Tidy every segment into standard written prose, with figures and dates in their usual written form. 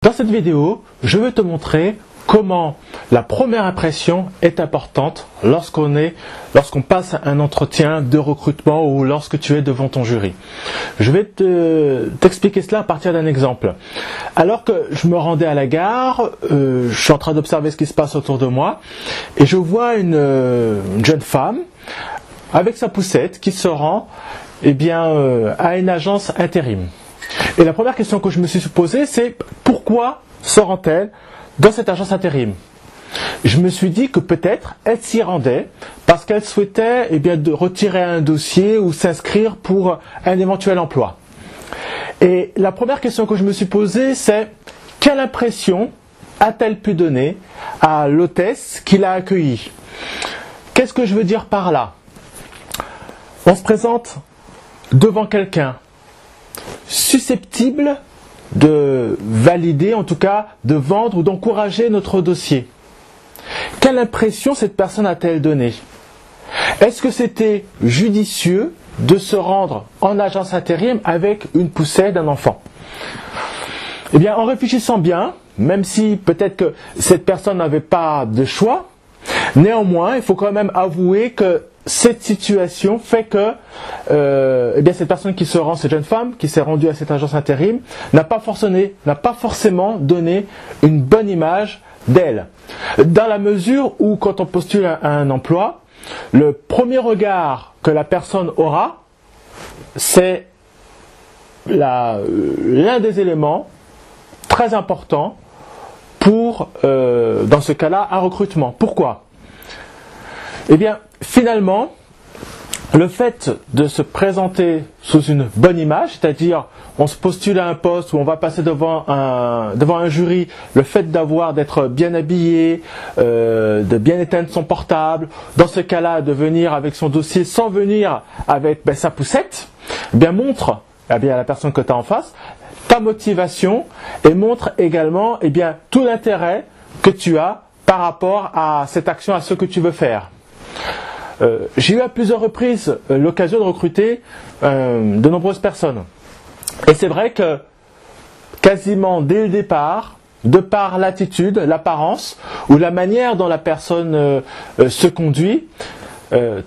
Dans cette vidéo, je vais te montrer comment la première impression est importante lorsqu'on passe un entretien de recrutement ou lorsque tu es devant ton jury. Je vais t'expliquer cela à partir d'un exemple. Alors que je me rendais à la gare, je suis en train d'observer ce qui se passe autour de moi et je vois une jeune femme avec sa poussette qui se rend à une agence intérim. Et la première question que je me suis posée, c'est pourquoi se rend-elle dans cette agence intérim? Je me suis dit que peut-être elle s'y rendait parce qu'elle souhaitait de retirer un dossier ou s'inscrire pour un éventuel emploi. Et la première question que je me suis posée, c'est quelle impression a-t-elle pu donner à l'hôtesse qui l'a accueillie? Qu'est-ce que je veux dire par là? On se présente devant quelqu'un susceptible de valider, en tout cas de vendre ou d'encourager notre dossier. Quelle impression cette personne a-t-elle donné? Est-ce que c'était judicieux de se rendre en agence intérim avec une poussette d'un enfant? Eh bien, en réfléchissant bien, même si peut-être que cette personne n'avait pas de choix, néanmoins, il faut quand même avouer que cette situation fait que cette personne qui se rend, cette jeune femme qui s'est rendue à cette agence intérim, n'a pas forcément donné une bonne image d'elle. Dans la mesure où, quand on postule à un emploi, le premier regard que la personne aura, c'est l'un des éléments très importants pour, dans ce cas-là, un recrutement. Pourquoi? Eh bien, finalement, le fait de se présenter sous une bonne image, c'est-à-dire on se postule à un poste où on va passer devant un jury, le fait d'être bien habillé, de bien éteindre son portable, dans ce cas-là de venir avec son dossier sans venir avec sa poussette, montre à la personne que tu as en face ta motivation et montre également tout l'intérêt que tu as par rapport à cette action, à ce que tu veux faire. J'ai eu à plusieurs reprises l'occasion de recruter de nombreuses personnes. Et c'est vrai que quasiment dès le départ, de par l'attitude, l'apparence ou la manière dont la personne se conduit,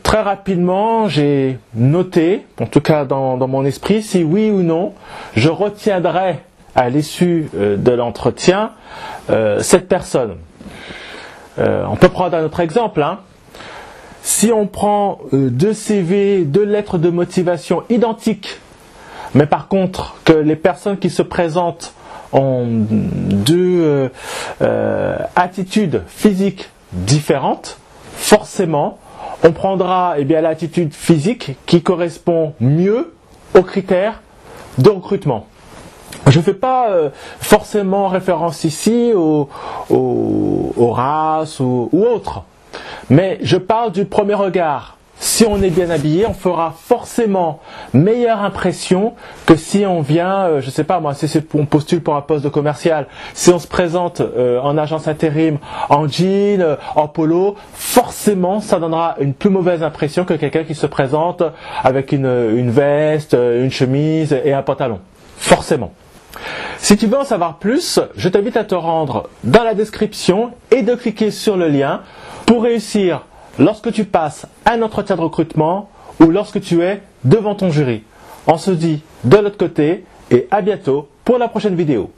très rapidement j'ai noté, en tout cas dans mon esprit, si oui ou non je retiendrai à l'issue de l'entretien cette personne. On peut prendre un autre exemple. Si on prend deux CV, deux lettres de motivation identiques, mais par contre que les personnes qui se présentent ont deux attitudes physiques différentes, forcément on prendra l'attitude physique qui correspond mieux aux critères de recrutement. Je ne fais pas forcément référence ici aux races ou autres. Mais je parle du premier regard. Si on est bien habillé, on fera forcément meilleure impression que si on vient, si on postule pour un poste de commercial, si on se présente en agence intérim, en jean, en polo, forcément ça donnera une plus mauvaise impression que quelqu'un qui se présente avec une veste, une chemise et un pantalon. Forcément. Si tu veux en savoir plus, je t'invite à te rendre dans la description et de cliquer sur le lien pour réussir lorsque tu passes un entretien de recrutement ou lorsque tu es devant ton jury. On se dit de l'autre côté et à bientôt pour la prochaine vidéo.